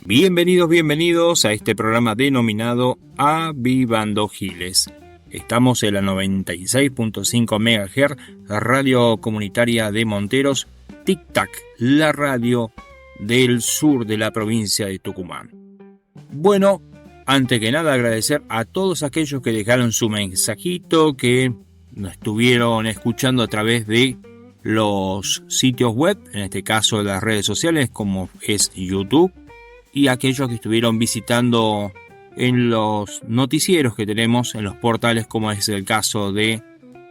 Bienvenidos a este programa denominado Avivando Giles. Estamos en la 96.5 MHz, la radio comunitaria de Monteros, Tic Tac, la radio del sur de la provincia de Tucumán. Bueno, antes que nada agradecer a todos aquellos que dejaron su mensajito, que nos estuvieron escuchando a través de los sitios web, en este caso las redes sociales como es YouTube, y aquellos que estuvieron visitando en los noticieros que tenemos en los portales, como es el caso de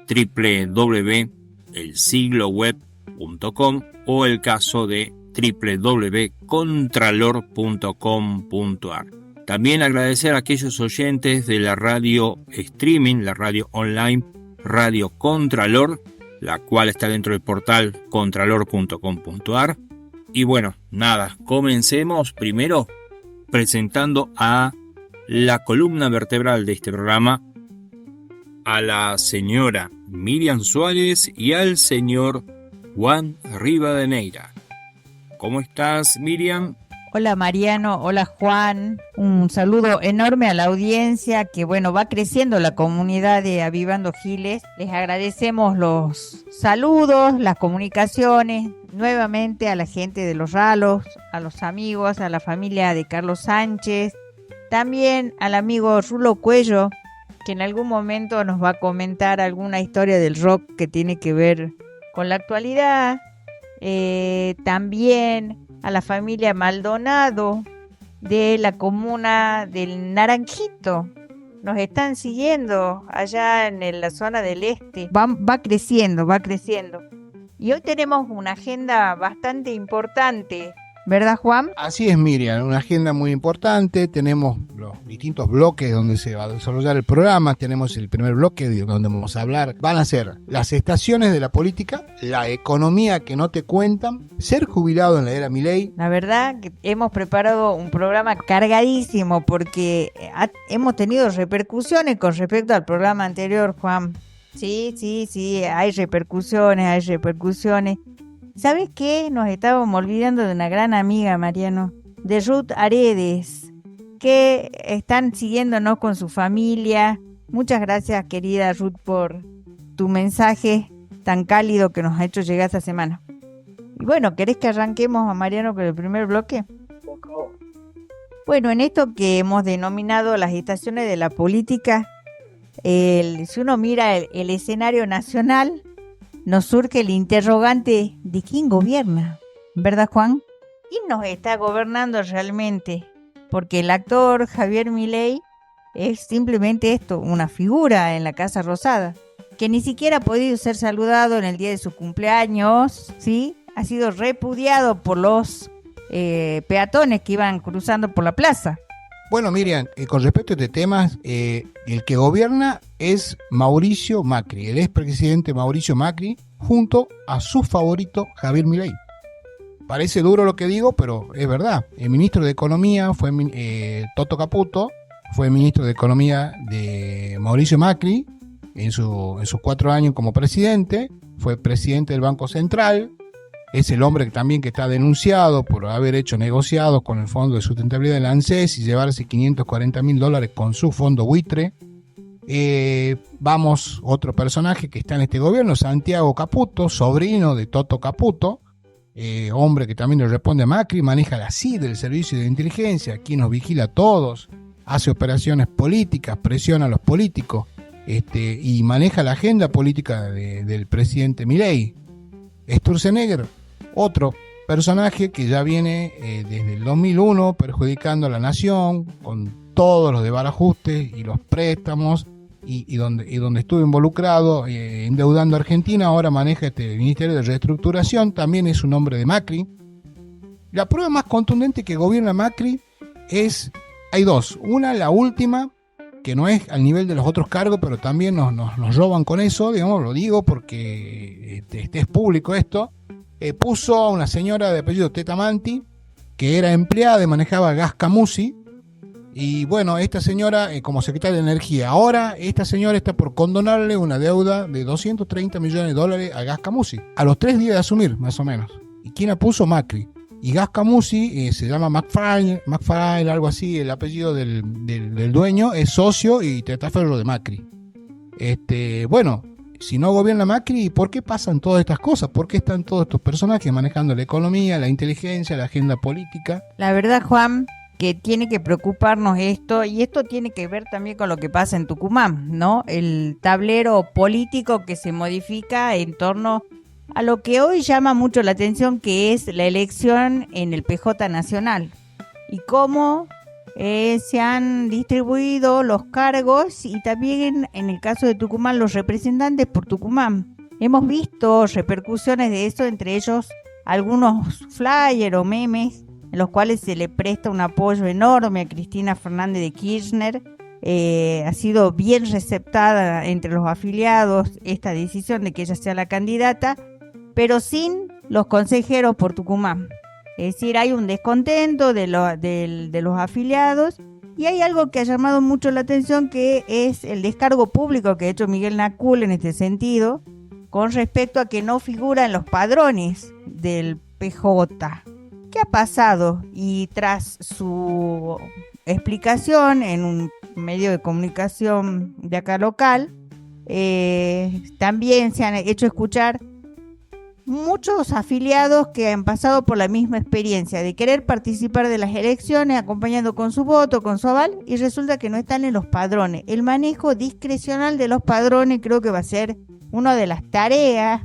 www.elsigloweb.com o el caso de www.contralor.com.ar. También agradecer a aquellos oyentes de la radio streaming, la radio online, Radio Contralor, la cual está dentro del portal contralor.com.ar. Y bueno, nada, comencemos primero presentando a la columna vertebral de este programa, a la señora Miriam Suárez y al señor Juan Rivadeneira. ¿Cómo estás, Miriam? Hola Mariano, hola Juan, un saludo enorme a la audiencia que bueno, va creciendo la comunidad de Avivando Giles. Les agradecemos los saludos, las comunicaciones, nuevamente a la gente de Los Ralos, a los amigos, a la familia de Carlos Sánchez, también al amigo Rulo Cuello, que en algún momento nos va a comentar alguna historia del rock que tiene que ver con la actualidad, también a la familia Maldonado de la comuna del Naranjito. Nos están siguiendo allá en la zona del este. Va creciendo. Y hoy tenemos una agenda bastante importante, ¿verdad, Juan? Así es, Miriam, una agenda muy importante. Tenemos los distintos bloques donde se va a desarrollar el programa. Tenemos el primer bloque donde vamos a hablar. Van a ser las estaciones de la política, la economía que no te cuentan, ser jubilado en la era Milei. La verdad que hemos preparado un programa cargadísimo porque hemos tenido repercusiones con respecto al programa anterior, Juan. Sí, hay repercusiones. ¿Sabes qué? Nos estábamos olvidando de una gran amiga, Mariano, de Ruth Aredes, que están siguiéndonos con su familia. Muchas gracias, querida Ruth, por tu mensaje tan cálido que nos ha hecho llegar esta semana. Y bueno, ¿querés que arranquemos a Mariano con el primer bloque? Bueno, en esto que hemos denominado las estaciones de la política, si uno mira el escenario nacional, nos surge el interrogante de quién gobierna, ¿verdad, Juan? ¿Quién nos está gobernando realmente? Porque el actor Javier Milei es simplemente esto, una figura en la Casa Rosada, que ni siquiera ha podido ser saludado en el día de su cumpleaños, ¿sí? Ha sido repudiado por los peatones que iban cruzando por la plaza. Bueno, Miriam, con respecto a este tema, el que gobierna es Mauricio Macri, el expresidente Mauricio Macri, junto a su favorito Javier Milei. Parece duro lo que digo, pero es verdad. El ministro de Economía fue Toto Caputo, fue ministro de Economía de Mauricio Macri en sus 4 años como presidente, fue presidente del Banco Central. Es el hombre también que está denunciado por haber hecho negociados con el Fondo de Sustentabilidad del ANSES y llevarse $540.000 con su fondo buitre. Vamos, otro personaje que está en este gobierno, Santiago Caputo, sobrino de Toto Caputo, hombre que también le responde a Macri, maneja la CID, el Servicio de Inteligencia, aquí nos vigila a todos, hace operaciones políticas, presiona a los políticos y maneja la agenda política del presidente Milei. Sturzenegger, otro personaje que ya viene desde el 2001 perjudicando a la nación con todos los desbarajustes y los préstamos y donde estuvo involucrado endeudando a Argentina. Ahora maneja este Ministerio de Reestructuración, también es un hombre de Macri. La prueba más contundente que gobierna Macri hay dos. Una, la última, que no es al nivel de los otros cargos, pero también nos roban con eso, digamos, lo digo porque es público esto. Puso a una señora de apellido Tetamanti, que era empleada y manejaba Gas Camusi, y bueno, esta señora como secretaria de Energía. Ahora esta señora está por condonarle una deuda de $230 millones a Gas Camusi, a los 3 días de asumir, más o menos. ¿Y quién la puso? Macri. Y Gas Camusi se llama McFarlane, algo así, el apellido del dueño, es socio y testaferro de Macri. Bueno, si no gobierna Macri, ¿por qué pasan todas estas cosas? ¿Por qué están todos estos personajes manejando la economía, la inteligencia, la agenda política? La verdad, Juan, que tiene que preocuparnos esto, y esto tiene que ver también con lo que pasa en Tucumán, ¿no? El tablero político que se modifica en torno a lo que hoy llama mucho la atención, que es la elección en el PJ Nacional, y cómo se han distribuido los cargos, y también en el caso de Tucumán los representantes por Tucumán. Hemos visto repercusiones de eso, entre ellos algunos flyers o memes en los cuales se le presta un apoyo enorme a Cristina Fernández de Kirchner. Ha sido bien receptada entre los afiliados esta decisión de que ella sea la candidata, pero sin los consejeros por Tucumán. Es decir, hay un descontento de los afiliados, y hay algo que ha llamado mucho la atención, que es el descargo público que ha hecho Miguel Nacul en este sentido, con respecto a que no figura en los padrones del PJ. ¿Qué ha pasado? Y tras su explicación en un medio de comunicación de acá local, también se han hecho escuchar muchos afiliados que han pasado por la misma experiencia de querer participar de las elecciones acompañando con su voto, con su aval, y resulta que no están en los padrones. El manejo discrecional de los padrones creo que va a ser una de las tareas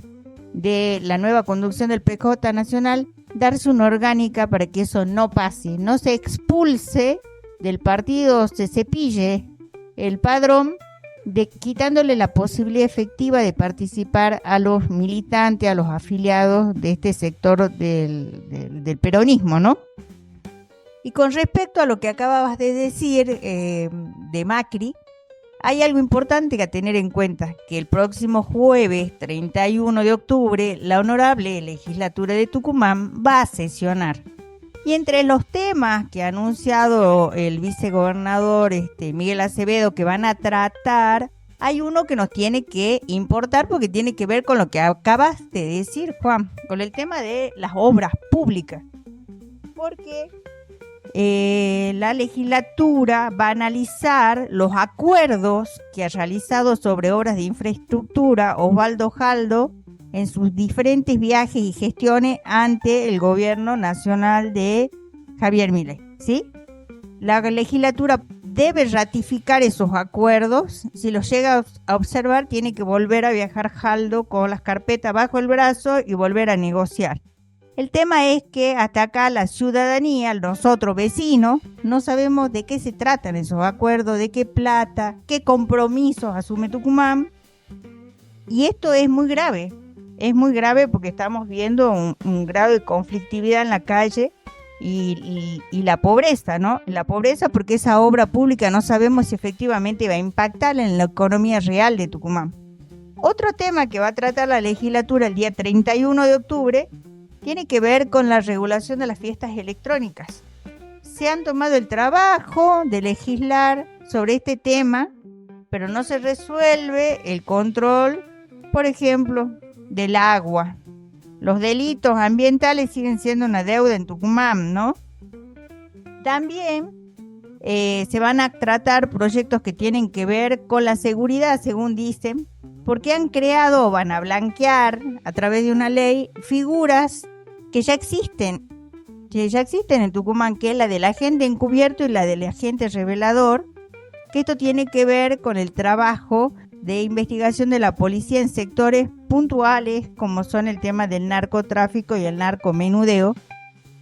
de la nueva conducción del PJ Nacional, darse una orgánica para que eso no pase, no se expulse del partido, se cepille el padrón, quitándole la posibilidad efectiva de participar a los militantes, a los afiliados de este sector del peronismo, ¿no? Y con respecto a lo que acababas de decir de Macri, hay algo importante que a tener en cuenta, que el próximo jueves 31 de octubre la Honorable Legislatura de Tucumán va a sesionar. Y entre los temas que ha anunciado el vicegobernador Miguel Acevedo que van a tratar, hay uno que nos tiene que importar, porque tiene que ver con lo que acabas de decir, Juan, con el tema de las obras públicas. Porque la legislatura va a analizar los acuerdos que ha realizado sobre obras de infraestructura Osvaldo Jaldo en sus diferentes viajes y gestiones ante el gobierno nacional de Javier Milei, ¿sí? La legislatura debe ratificar esos acuerdos. Si los llega a observar, tiene que volver a viajar Jaldo con las carpetas bajo el brazo y volver a negociar. El tema es que hasta acá la ciudadanía, nosotros vecinos, no sabemos de qué se tratan esos acuerdos, de qué plata, qué compromisos asume Tucumán. Y esto es muy grave. Es muy grave porque estamos viendo un grado de conflictividad en la calle y la pobreza, ¿no? La pobreza, porque esa obra pública no sabemos si efectivamente va a impactar en la economía real de Tucumán. Otro tema que va a tratar la legislatura el día 31 de octubre tiene que ver con la regulación de las fiestas electrónicas. Se han tomado el trabajo de legislar sobre este tema, pero no se resuelve el control, por ejemplo, del agua. Los delitos ambientales siguen siendo una deuda en Tucumán, ¿no? También se van a tratar proyectos que tienen que ver con la seguridad, según dicen, porque han creado o van a blanquear a través de una ley figuras que ya existen en Tucumán, que es la del agente encubierto y la del agente revelador, que esto tiene que ver con el trabajo de investigación de la policía en sectores puntuales, como son el tema del narcotráfico y el narcomenudeo.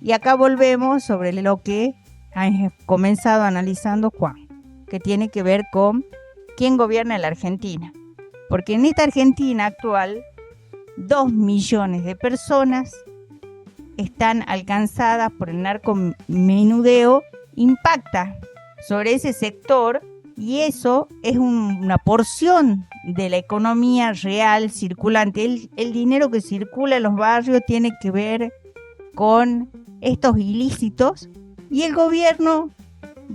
Y acá volvemos sobre lo que ha comenzado analizando Juan, que tiene que ver con quién gobierna en la Argentina. Porque en esta Argentina actual, 2 millones de personas están alcanzadas por el narcomenudeo, impacta sobre ese sector, y eso es una porción de la economía real circulante. El dinero que circula en los barrios tiene que ver con estos ilícitos, y el gobierno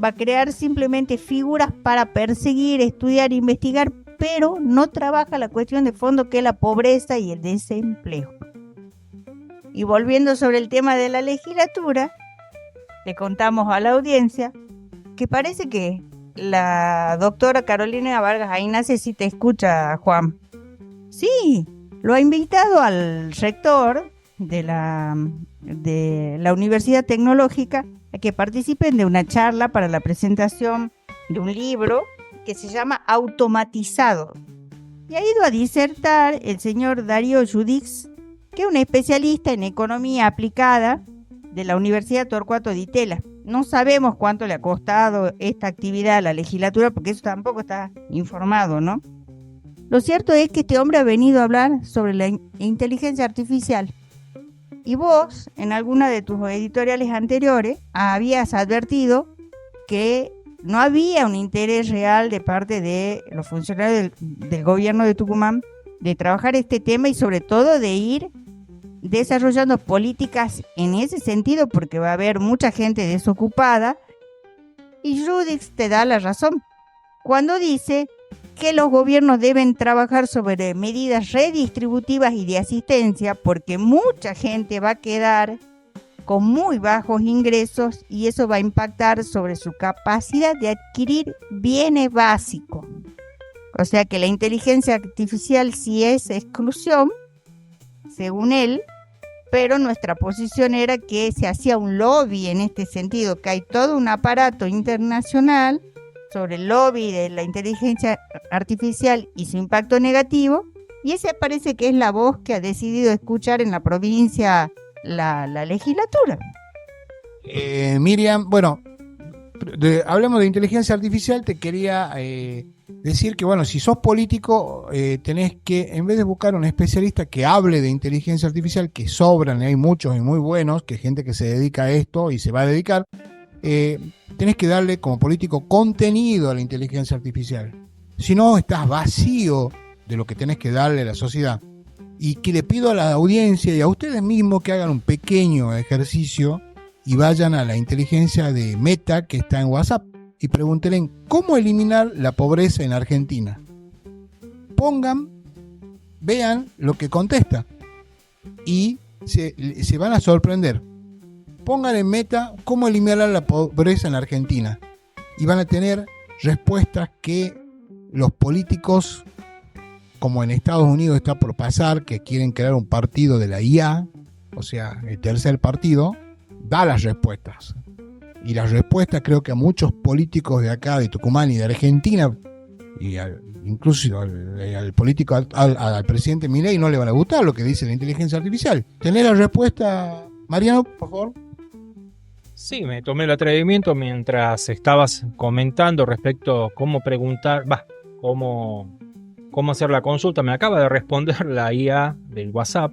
va a crear simplemente figuras para perseguir, estudiar, investigar, pero no trabaja la cuestión de fondo, que es la pobreza y el desempleo. Y volviendo sobre el tema de la legislatura, le contamos a la audiencia que parece que la doctora Carolina Vargas Aynace sí te escucha, Juan. Sí, lo ha invitado al rector de la Universidad Tecnológica a que participen de una charla para la presentación de un libro que se llama Automatizado. Y ha ido a disertar el señor Darío Judix, que es un especialista en economía aplicada de la Universidad Torcuato Di Tella. No sabemos cuánto le ha costado esta actividad a la legislatura, porque eso tampoco está informado, ¿no? Lo cierto es que este hombre ha venido a hablar sobre la inteligencia artificial. Y vos, en alguna de tus editoriales anteriores, habías advertido que no había un interés real de parte de los funcionarios del gobierno de Tucumán de trabajar este tema y sobre todo de ir desarrollando políticas en ese sentido, porque va a haber mucha gente desocupada. Y Judix te da la razón cuando dice que los gobiernos deben trabajar sobre medidas redistributivas y de asistencia, porque mucha gente va a quedar con muy bajos ingresos y eso va a impactar sobre su capacidad de adquirir bienes básicos. O sea que la inteligencia artificial sí es exclusión, según él, pero nuestra posición era que se hacía un lobby en este sentido, que hay todo un aparato internacional sobre el lobby de la inteligencia artificial y su impacto negativo, y ese parece que es la voz que ha decidido escuchar en la provincia la legislatura. Miriam, bueno, hablemos de inteligencia artificial. Te quería decir que, bueno, si sos político, tenés que, en vez de buscar un especialista que hable de inteligencia artificial, que sobran, hay muchos y muy buenos, que gente que se dedica a esto y se va a dedicar, tenés que darle como político contenido a la inteligencia artificial. Si no, estás vacío de lo que tenés que darle a la sociedad. Y que le pido a la audiencia y a ustedes mismos que hagan un pequeño ejercicio y vayan a la inteligencia de Meta, que está en WhatsApp, y pregúntenle cómo eliminar la pobreza en Argentina. Vean lo que contesta y se van a sorprender. Pongan en Meta cómo eliminar la pobreza en Argentina y van a tener respuestas que los políticos, como en Estados Unidos está por pasar, que quieren crear un partido de la IA, o sea, el tercer partido, da las respuestas. Y las respuestas creo que a muchos políticos de acá, de Tucumán y de Argentina, y incluso al político, al presidente Milei, no le van a gustar lo que dice la inteligencia artificial. ¿Tenés la respuesta, Mariano, por favor? Sí, me tomé el atrevimiento mientras estabas comentando respecto a cómo preguntar, cómo hacer la consulta. Me acaba de responder la IA del WhatsApp.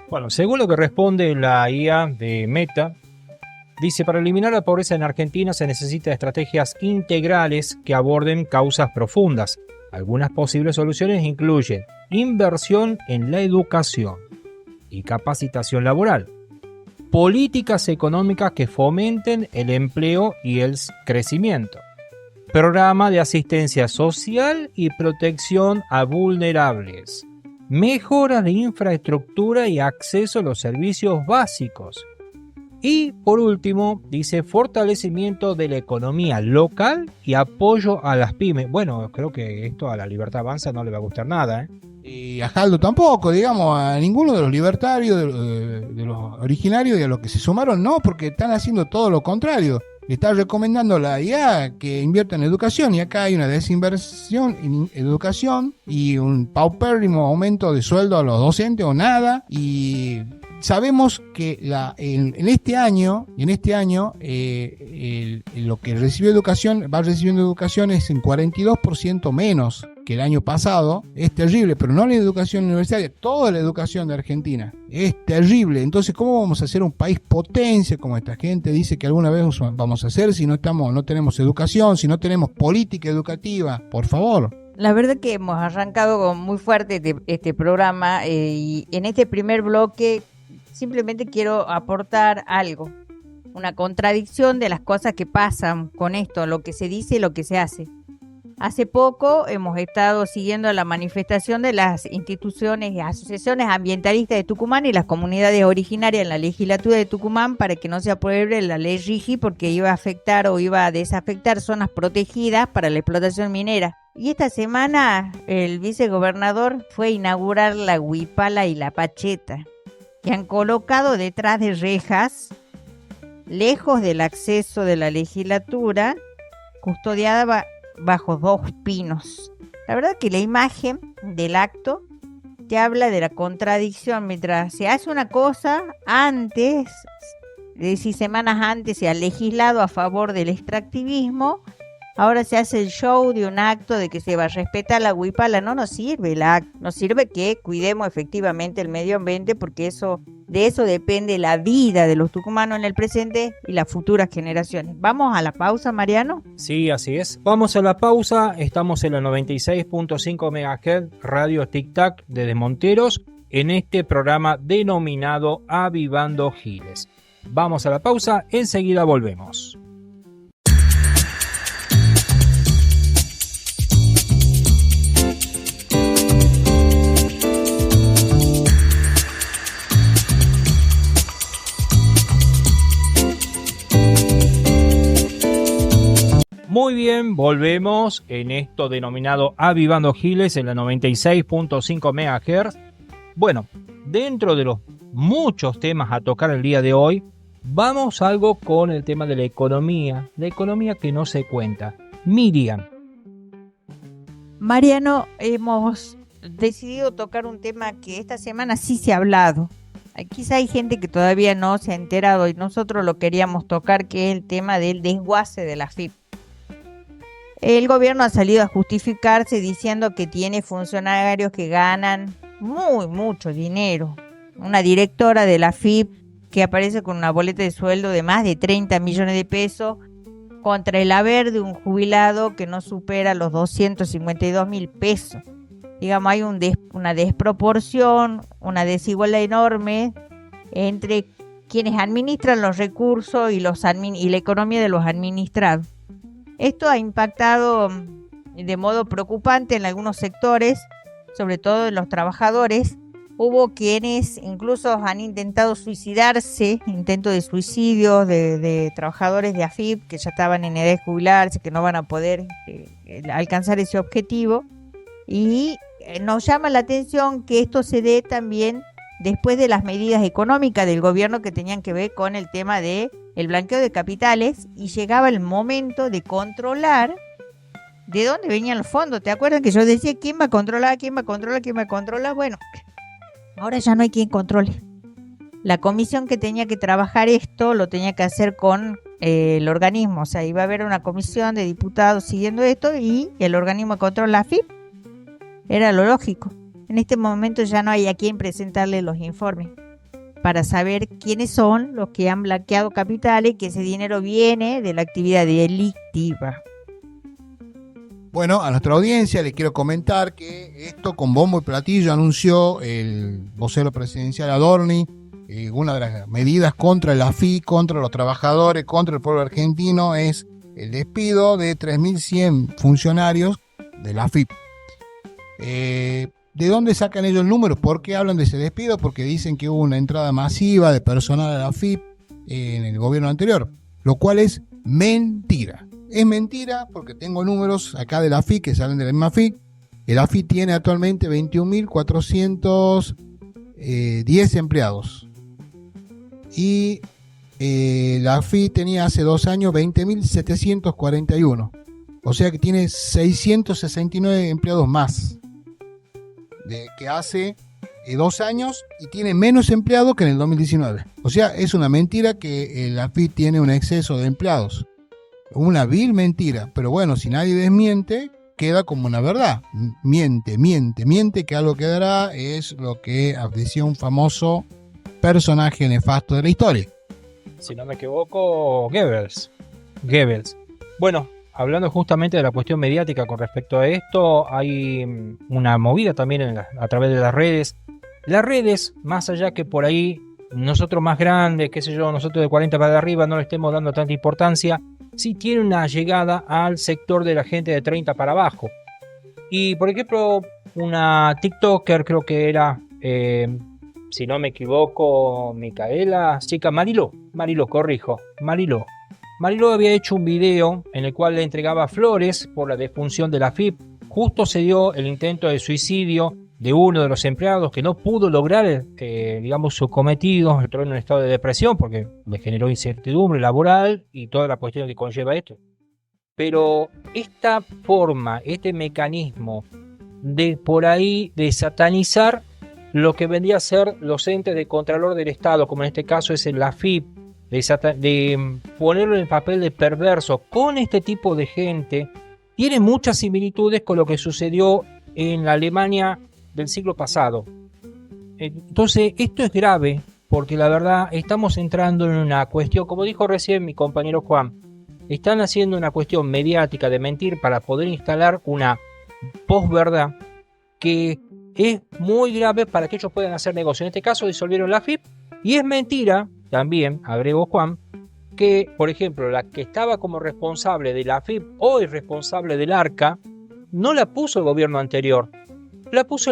Bueno, según lo que responde la IA de Meta, dice: para eliminar la pobreza en Argentina se necesitan estrategias integrales que aborden causas profundas. Algunas posibles soluciones incluyen inversión en la educación y capacitación laboral, políticas económicas que fomenten el empleo y el crecimiento, programa de asistencia social y protección a vulnerables, mejora de infraestructura y acceso a los servicios básicos. Y por último, dice fortalecimiento de la economía local y apoyo a las pymes. Bueno, creo que esto a la Libertad Avanza no le va a gustar nada, ¿eh? Y a Jaldo tampoco, digamos, a ninguno de los libertarios, de los originarios y a los que se sumaron, no, porque están haciendo todo lo contrario. Le está recomendando a la IA que invierta en educación y acá hay una desinversión en educación y un paupérrimo aumento de sueldo a los docentes o nada. Y sabemos que en este año lo que recibió educación, va recibiendo educación es en 42% menos que el año pasado. Es terrible, pero no la educación universitaria, toda la educación de Argentina es terrible. Entonces, ¿cómo vamos a ser un país potencia como esta gente dice que alguna vez vamos a ser si no tenemos educación, si no tenemos política educativa? Por favor. La verdad que hemos arrancado muy fuerte este programa y en este primer bloque simplemente quiero aportar algo, una contradicción de las cosas que pasan con esto, lo que se dice y lo que se hace. Hace poco hemos estado siguiendo la manifestación de las instituciones y asociaciones ambientalistas de Tucumán y las comunidades originarias en la legislatura de Tucumán para que no se apruebe la ley RIGI porque iba a afectar o iba a desafectar zonas protegidas para la explotación minera. Y esta semana el vicegobernador fue a inaugurar la Huipala y la Pacheta, que han colocado detrás de rejas, lejos del acceso de la legislatura, custodiada bajo 2 pinos. La verdad que la imagen del acto te habla de la contradicción. Mientras se hace una cosa antes, es decir, semanas antes se ha legislado a favor del extractivismo, ahora se hace el show de un acto de que se va a respetar la huipala. No nos sirve el acto, nos sirve que cuidemos efectivamente el medio ambiente, porque de eso depende la vida de los tucumanos en el presente y las futuras generaciones. ¿Vamos a la pausa, Mariano? Sí, así es. Vamos a la pausa. Estamos en la 96.5 MHz Radio Tic Tac desde Monteros en este programa denominado Avivando Giles. Vamos a la pausa, enseguida volvemos. Muy bien, volvemos en esto denominado Avivando Giles en la 96.5 MHz. Bueno, dentro de los muchos temas a tocar el día de hoy, vamos algo con el tema de la economía que no se cuenta. Miriam. Mariano, hemos decidido tocar un tema que esta semana sí se ha hablado. Quizá hay gente que todavía no se ha enterado y nosotros lo queríamos tocar, que es el tema del desguace de la AFIP. El gobierno ha salido a justificarse diciendo que tiene funcionarios que ganan mucho dinero. Una directora de la AFIP que aparece con una boleta de sueldo de más de 30 millones de pesos contra el haber de un jubilado que no supera los 252.000 pesos. Digamos, hay una desproporción, una desigualdad enorme entre quienes administran los recursos y la economía de los administrados. Esto ha impactado de modo preocupante en algunos sectores, sobre todo en los trabajadores. Hubo quienes incluso han intentado suicidarse, intentos de suicidio de trabajadores de AFIP que ya estaban en edad de jubilarse, que no van a poder alcanzar ese objetivo. Y nos llama la atención que esto se dé también después de las medidas económicas del gobierno que tenían que ver con el tema de el blanqueo de capitales, y llegaba el momento de controlar de dónde venían los fondos. ¿Te acuerdas que yo decía quién va a controlar, quién va a controlar, quién va a controlar? Bueno, ahora ya no hay quien controle. La comisión que tenía que trabajar esto lo tenía que hacer con el organismo, o sea, iba a haber una comisión de diputados siguiendo esto y el organismo de control, la AFIP, era lo lógico. En este momento ya no hay a quien presentarle los informes para saber quiénes son los que han blanqueado capitales, que ese dinero viene de la actividad delictiva. Bueno, a nuestra audiencia le quiero comentar que esto con bombo y platillo anunció el vocero presidencial Adorni, una de las medidas contra el AFIP, contra los trabajadores, contra el pueblo argentino, es el despido de 3.100 funcionarios de la AFIP. ¿De dónde sacan ellos el número? ¿Por qué hablan de ese despido? Porque dicen que hubo una entrada masiva de personal a la AFIP en el gobierno anterior, lo cual es mentira. Es mentira porque tengo números acá de la AFIP que salen de la misma AFIP. El AFIP tiene actualmente 21.410 empleados. Y la AFIP tenía hace 2 años 20.741. O sea que tiene 669 empleados más que hace 2 años, y tiene menos empleados que en el 2019. O sea, es una mentira que la AFIP tiene un exceso de empleados. Una vil mentira. Pero bueno, si nadie desmiente, queda como una verdad. Miente, que algo quedará, es lo que decía un famoso personaje nefasto de la historia. Si no me equivoco, Goebbels. Bueno, hablando justamente de la cuestión mediática con respecto a esto, hay una movida también a través de las redes. Las redes, más allá que por ahí nosotros más grandes, qué sé yo, nosotros de 40 para arriba no le estemos dando tanta importancia, sí tiene una llegada al sector de la gente de 30 para abajo. Y por ejemplo, una TikToker, creo que era, si no me equivoco, Micaela, chica, Mariló, corrijo, Mariló había hecho un video en el cual le entregaba flores por la defunción de la AFIP. Justo se dio el intento de suicidio de uno de los empleados que no pudo lograr, su cometido, entró en un estado de depresión porque le generó incertidumbre laboral y toda la cuestión que conlleva esto. Pero esta forma, este mecanismo de por ahí de satanizar lo que vendría a ser los entes de contralor del Estado, como en este caso es el AFIP, de ponerlo en el papel de perverso con este tipo de gente, tiene muchas similitudes con lo que sucedió en la Alemania del siglo pasado. Entonces esto es grave porque la verdad estamos entrando en una cuestión, como dijo recién mi compañero Juan, están haciendo una cuestión mediática de mentir para poder instalar una posverdad que es muy grave para que ellos puedan hacer negocio. En este caso disolvieron la AFIP y es mentira, también agrego Juan, que por ejemplo la que estaba como responsable de la AFIP, hoy responsable del ARCA, no la puso el gobierno anterior, la puso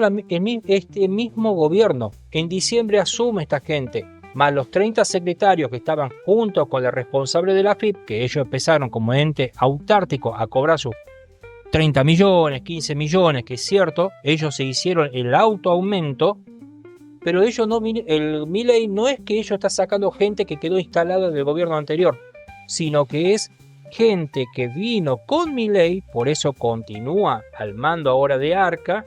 este mismo gobierno. En diciembre asume esta gente, más los 30 secretarios que estaban junto con la responsable de la AFIP, que ellos empezaron como ente autártico a cobrar sus 30 millones, 15 millones, que es cierto, ellos se hicieron el autoaumento, pero ellos no, el Milei no es que ellos están sacando gente que quedó instalada del gobierno anterior, sino que es gente que vino con Milei, por eso continúa al mando ahora de ARCA,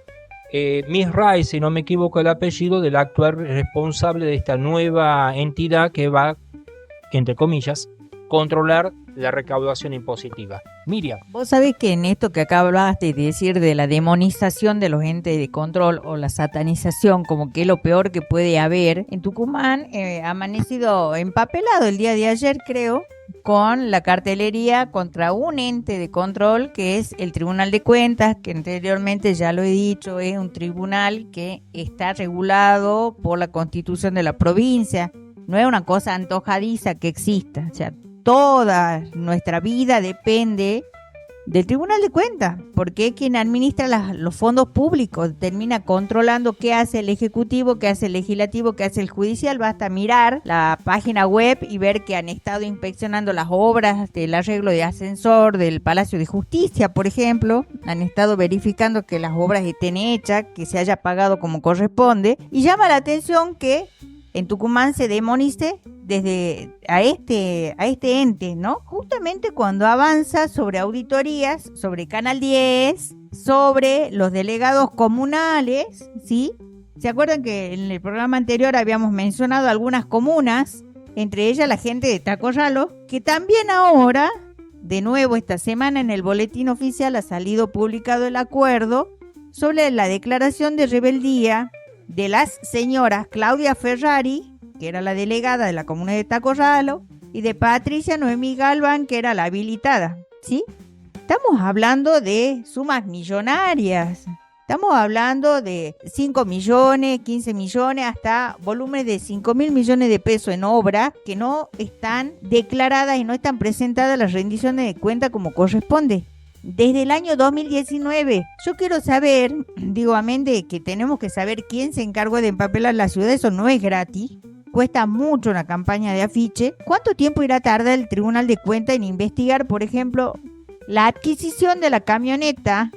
Misray, si no me equivoco el apellido, del actual responsable de esta nueva entidad que va, entre comillas, controlar la recaudación impositiva. Miriam. Vos sabés que en esto que acá hablaste de decir de la demonización de los entes de control o la satanización como que es lo peor que puede haber, en Tucumán ha amanecido empapelado el día de ayer, creo, con la cartelería contra un ente de control que es el Tribunal de Cuentas, que anteriormente ya lo he dicho, es un tribunal que está regulado por la Constitución de la provincia, no es una cosa antojadiza que exista, o sea, toda nuestra vida depende del Tribunal de Cuentas, porque es quien administra los fondos públicos, termina controlando qué hace el Ejecutivo, qué hace el Legislativo, qué hace el Judicial. Basta mirar la página web y ver que han estado inspeccionando las obras del arreglo de ascensor del Palacio de Justicia, por ejemplo, han estado verificando que las obras estén hechas, que se haya pagado como corresponde, y llama la atención que en Tucumán se demonice desde a este ente, ¿no? Justamente cuando avanza sobre auditorías, sobre Canal 10, sobre los delegados comunales, ¿sí? ¿Se acuerdan que en el programa anterior habíamos mencionado algunas comunas, entre ellas la gente de Tacoyalo, que también ahora, de nuevo esta semana en el boletín oficial ha salido publicado el acuerdo sobre la declaración de rebeldía de las señoras Claudia Ferrari, que era la delegada de la comuna de Tacoyalo, y de Patricia Noemí Galván, que era la habilitada, ¿sí? Estamos hablando de sumas millonarias, estamos hablando de 5 millones, 15 millones, hasta volúmenes de 5.000 millones de pesos en obra que no están declaradas y no están presentadas las rendiciones de cuenta como corresponde. Desde el año 2019, yo quiero saber, digo, amén de que tenemos que saber quién se encargó de empapelar la ciudad, eso no es gratis, cuesta mucho una campaña de afiche. ¿Cuánto tiempo irá a tardar el Tribunal de Cuentas en investigar, por ejemplo, la adquisición de la camioneta,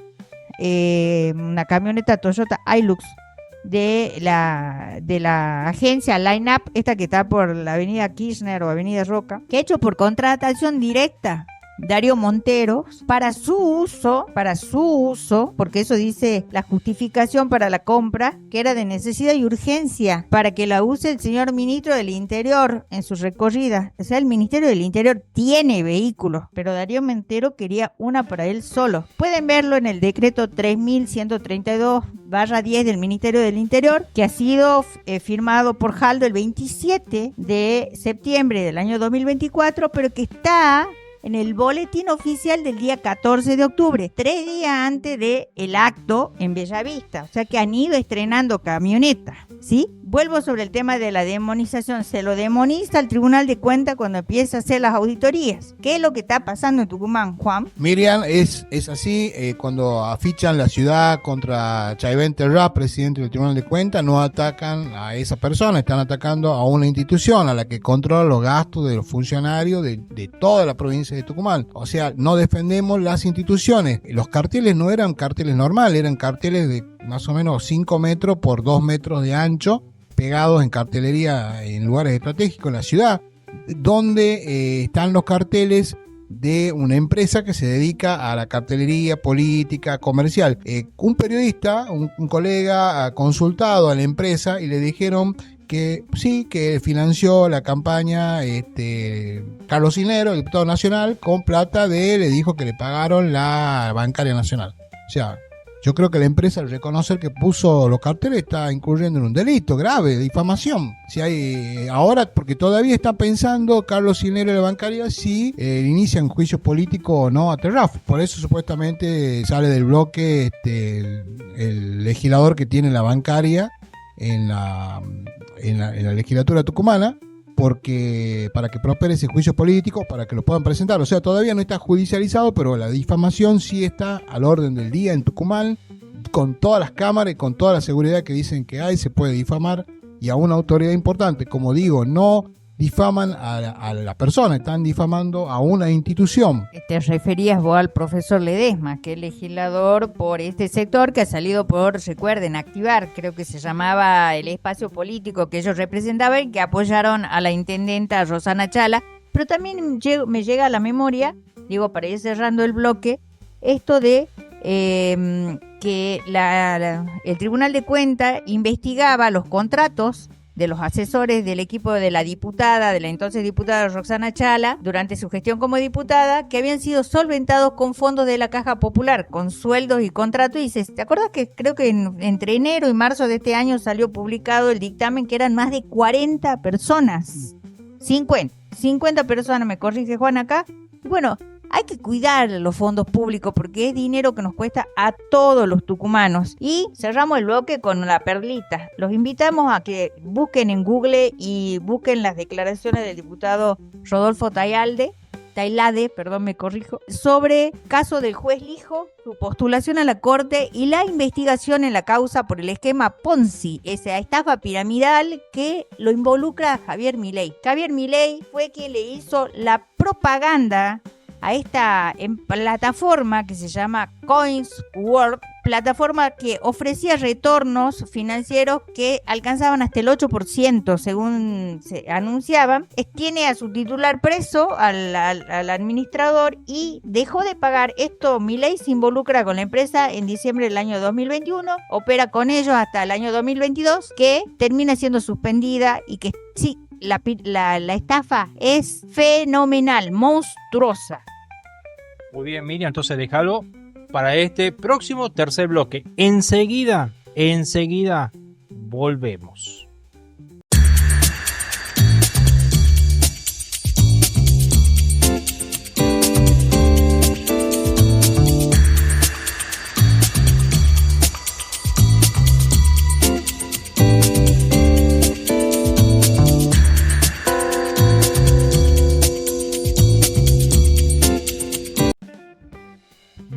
una camioneta Toyota Hilux de la agencia Line Up, esta que está por la avenida Kirchner o avenida Roca, que ha hecho por contratación directa Darío Montero para su uso, porque eso dice la justificación para la compra, que era de necesidad y urgencia, para que la use el señor ministro del Interior en su recorrida. O sea, el Ministerio del Interior tiene vehículos, pero Darío Montero quería una para él solo. Pueden verlo en el decreto 3132/10 del Ministerio del Interior, que ha sido firmado por Jaldo el 27 de septiembre del año 2024, pero que está en el boletín oficial del día 14 de octubre, 3 días antes del acto en Bellavista. O sea que han ido estrenando camionetas. ¿Sí? Vuelvo sobre el tema de la demonización. Se lo demoniza al Tribunal de Cuentas cuando empieza a hacer las auditorías. ¿Qué es lo que está pasando en Tucumán, Juan? Miriam, es así, cuando afichan la ciudad contra Chayben Terrá, presidente del Tribunal de Cuentas, no atacan a esa persona, están atacando a una institución a la que controla los gastos de los funcionarios de toda la provincia de Tucumán. O sea, no defendemos las instituciones. Los carteles no eran carteles normales, eran carteles de más o menos 5 metros por 2 metros de ancho, pegados en cartelería en lugares estratégicos en la ciudad, donde están los carteles de una empresa que se dedica a la cartelería política, comercial. Un periodista, un colega, ha consultado a la empresa y le dijeron que sí, que financió la campaña Carlos Cinero, el diputado nacional, con plata le dijo que le pagaron la bancaria nacional. O sea, yo creo que la empresa, al reconocer que puso los carteles, está incurriendo en un delito grave de difamación. Si hay ahora, porque todavía está pensando Carlos Cinero y la bancaria si inician juicios políticos o no a Terraf. Por eso supuestamente sale del bloque el legislador que tiene la bancaria en la legislatura tucumana, porque para que prospere ese juicio político, para que lo puedan presentar. O sea, todavía no está judicializado, pero la difamación sí está al orden del día en Tucumán, con todas las cámaras y con toda la seguridad que dicen que hay, se puede difamar, y a una autoridad importante. Como digo, no difaman a la persona, están difamando a una institución. Te referías vos al profesor Ledesma, que es legislador por este sector, que ha salido por, recuerden, Activar, creo que se llamaba el espacio político que ellos representaban, y que apoyaron a la intendenta Rosana Chala. Pero también me llega a la memoria, digo, para ir cerrando el bloque, esto de que el Tribunal de Cuentas investigaba los contratos de los asesores del equipo de la entonces diputada Roxana Chala, durante su gestión como diputada, que habían sido solventados con fondos de la Caja Popular, con sueldos y contratos. Y ¿te acuerdas que creo que entre enero y marzo de este año salió publicado el dictamen, que eran más de 40 personas? 50 personas, me corrige Juan acá. Bueno, hay que cuidar los fondos públicos porque es dinero que nos cuesta a todos los tucumanos. Y cerramos el bloque con la perlita. Los invitamos a que busquen en Google y busquen las declaraciones del diputado Rodolfo Tailade, sobre caso del juez Lijo, su postulación a la Corte y la investigación en la causa por el esquema Ponzi, esa estafa piramidal que lo involucra a Javier Milei. Javier Milei fue quien le hizo la propaganda a esta plataforma que se llama CoinsWorld, plataforma que ofrecía retornos financieros que alcanzaban hasta el 8%, según se anunciaban. Tiene a su titular preso, al administrador, y dejó de pagar. Esto, Milei se involucra con la empresa en diciembre del año 2021, opera con ellos hasta el año 2022, que termina siendo suspendida y que sí, la estafa es fenomenal, monstruosa. Muy bien, Miriam, entonces déjalo para este próximo tercer bloque. Enseguida volvemos.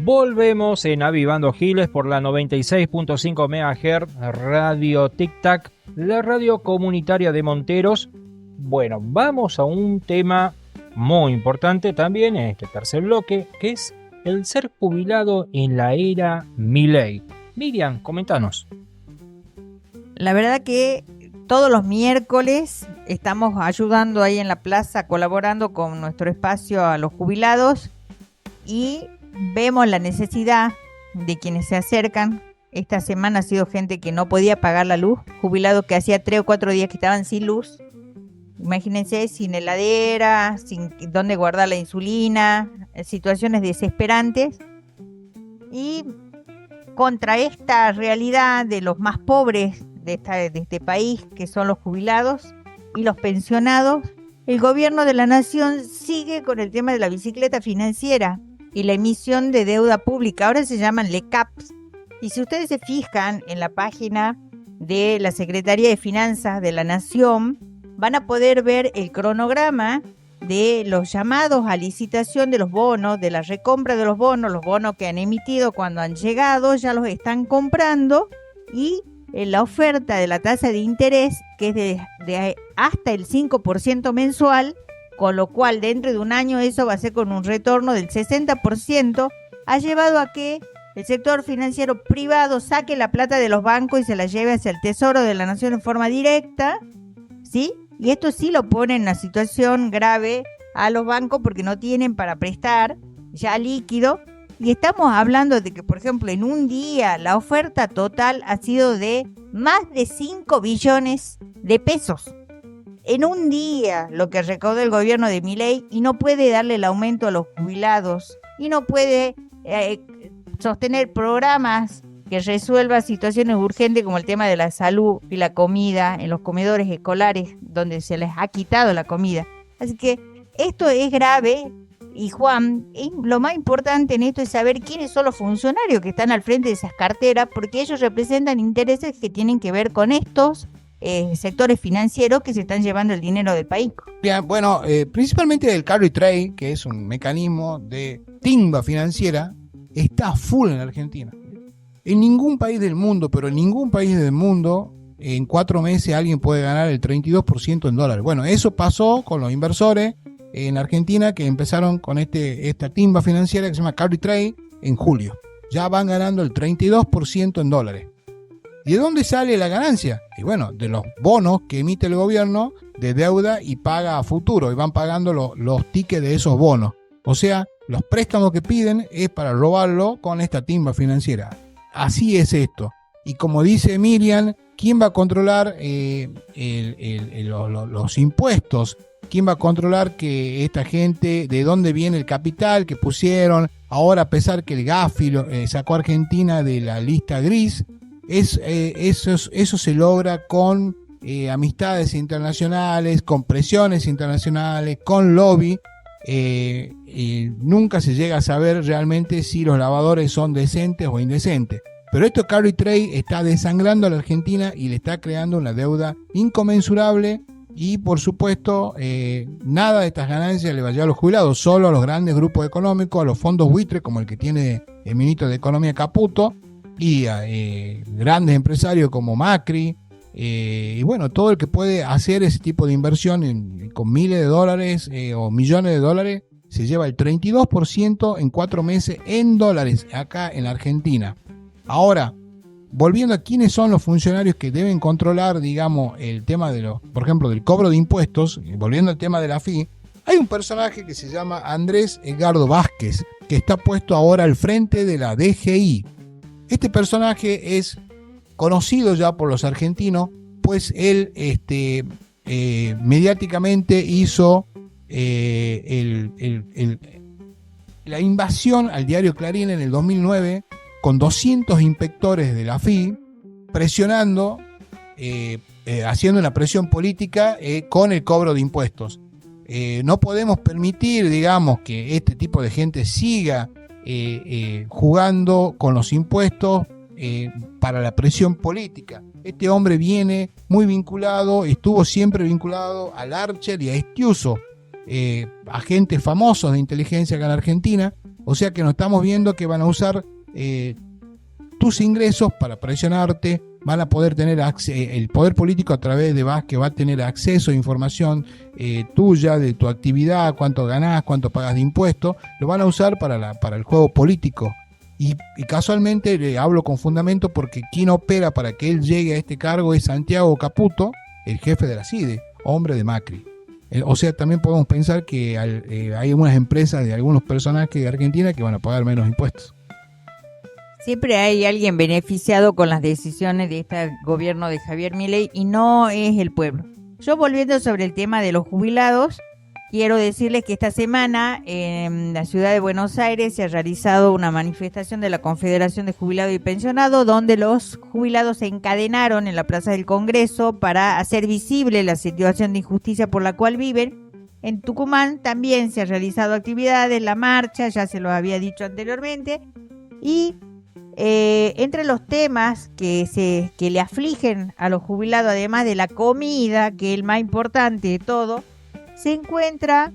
Volvemos en Avivando Giles por la 96.5 MHz Radio Tic Tac, la radio comunitaria de Monteros. Bueno, vamos a un tema muy importante también en este tercer bloque, que es el ser jubilado en la era Milei. Miriam, comentanos. La verdad que todos los miércoles estamos ayudando ahí en la plaza, colaborando con nuestro espacio a los jubilados, y vemos la necesidad de quienes se acercan. Esta semana ha sido gente que no podía pagar la luz, jubilados que hacía 3 o 4 días que estaban sin luz. Imagínense, sin heladera, sin dónde guardar la insulina, situaciones desesperantes. Y contra esta realidad de los más pobres de este país, que son los jubilados y los pensionados, el gobierno de la nación sigue con el tema de la bicicleta financiera y la emisión de deuda pública. Ahora se llaman LECAPs. Y si ustedes se fijan en la página de la Secretaría de Finanzas de la Nación, van a poder ver el cronograma de los llamados a licitación de los bonos, de la recompra de los bonos que han emitido cuando han llegado, ya los están comprando, y la oferta de la tasa de interés, que es de hasta el 5% mensual, con lo cual dentro de un año eso va a ser con un retorno del 60%, ha llevado a que el sector financiero privado saque la plata de los bancos y se la lleve hacia el Tesoro de la Nación en forma directa, ¿sí? Y esto sí lo pone en una situación grave a los bancos porque no tienen para prestar ya líquido. Y estamos hablando de que, por ejemplo, en un día la oferta total ha sido de más de 5 billones de pesos. En un día lo que recaudó el gobierno de Milei, y no puede darle el aumento a los jubilados y no puede sostener programas que resuelvan situaciones urgentes como el tema de la salud y la comida en los comedores escolares donde se les ha quitado la comida. Así que esto es grave. Y Juan, lo más importante en esto es saber quiénes son los funcionarios que están al frente de esas carteras, porque ellos representan intereses que tienen que ver con estos sectores financieros que se están llevando el dinero del país. Bien, bueno, principalmente el carry trade, que es un mecanismo de timba financiera, está a full en Argentina. En ningún país del mundo, pero en ningún país del mundo, en 4 meses alguien puede ganar el 32% en dólares. Bueno, eso pasó con los inversores en Argentina que empezaron con esta timba financiera que se llama carry trade en julio. Ya van ganando el 32% en dólares. ¿Y de dónde sale la ganancia? Y bueno, de los bonos que emite el gobierno de deuda y paga a futuro, y van pagando los tickets de esos bonos. O sea, los préstamos que piden es para robarlo con esta timba financiera. Así es esto. Y como dice Miriam, ¿quién va a controlar los impuestos? ¿Quién va a controlar que esta gente, de dónde viene el capital que pusieron? Ahora, a pesar que el Gafi sacó a Argentina de la lista gris, eso se logra con amistades internacionales, con presiones internacionales, con lobby. Y nunca se llega a saber realmente si los lavadores son decentes o indecentes. Pero esto carry trade está desangrando a la Argentina y le está creando una deuda inconmensurable. Y por supuesto, nada de estas ganancias le va a llegar a los jubilados, solo a los grandes grupos económicos, a los fondos buitre, como el que tiene el ministro de Economía Caputo, y a grandes empresarios como Macri, y bueno, todo el que puede hacer ese tipo de inversión con miles de dólares o millones de dólares, se lleva el 32% en 4 meses en dólares acá en la Argentina. Ahora, volviendo a quiénes son los funcionarios que deben controlar, digamos, el tema por ejemplo, del cobro de impuestos, volviendo al tema de la AFI, hay un personaje que se llama Andrés Edgardo Vázquez, que está puesto ahora al frente de la DGI. Este personaje es conocido ya por los argentinos, pues él mediáticamente hizo la invasión al diario Clarín en el 2009 con 200 inspectores de la AFI presionando, haciendo una presión política con el cobro de impuestos. No podemos permitir, digamos, que este tipo de gente siga jugando con los impuestos para la presión política. Este hombre viene muy vinculado, estuvo siempre vinculado al Archer y a Estiuso, agentes famosos de inteligencia acá en Argentina. O sea que nos estamos viendo que van a usar tus ingresos para presionarte. Van a poder tener el poder político a través de Vázquez va a tener acceso a información tuya, de tu actividad, cuánto ganás, cuánto pagas de impuestos. Lo van a usar para el juego político. Y casualmente hablo con fundamento porque quien opera para que él llegue a este cargo es Santiago Caputo, el jefe de la CIDE, hombre de Macri. O sea, también podemos pensar que hay algunas empresas de algunos personajes de Argentina que van a pagar menos impuestos. Siempre hay alguien beneficiado con las decisiones de este gobierno de Javier Milei y no es el pueblo. Yo, volviendo sobre el tema de los jubilados, quiero decirles que esta semana en la ciudad de Buenos Aires se ha realizado una manifestación de la Confederación de Jubilados y Pensionados, donde los jubilados se encadenaron en la Plaza del Congreso para hacer visible la situación de injusticia por la cual viven. En Tucumán también se han realizado actividades, la marcha, ya se lo había dicho anteriormente, y Entre los temas que le afligen a los jubilados, además de la comida, que es el más importante de todo, se encuentra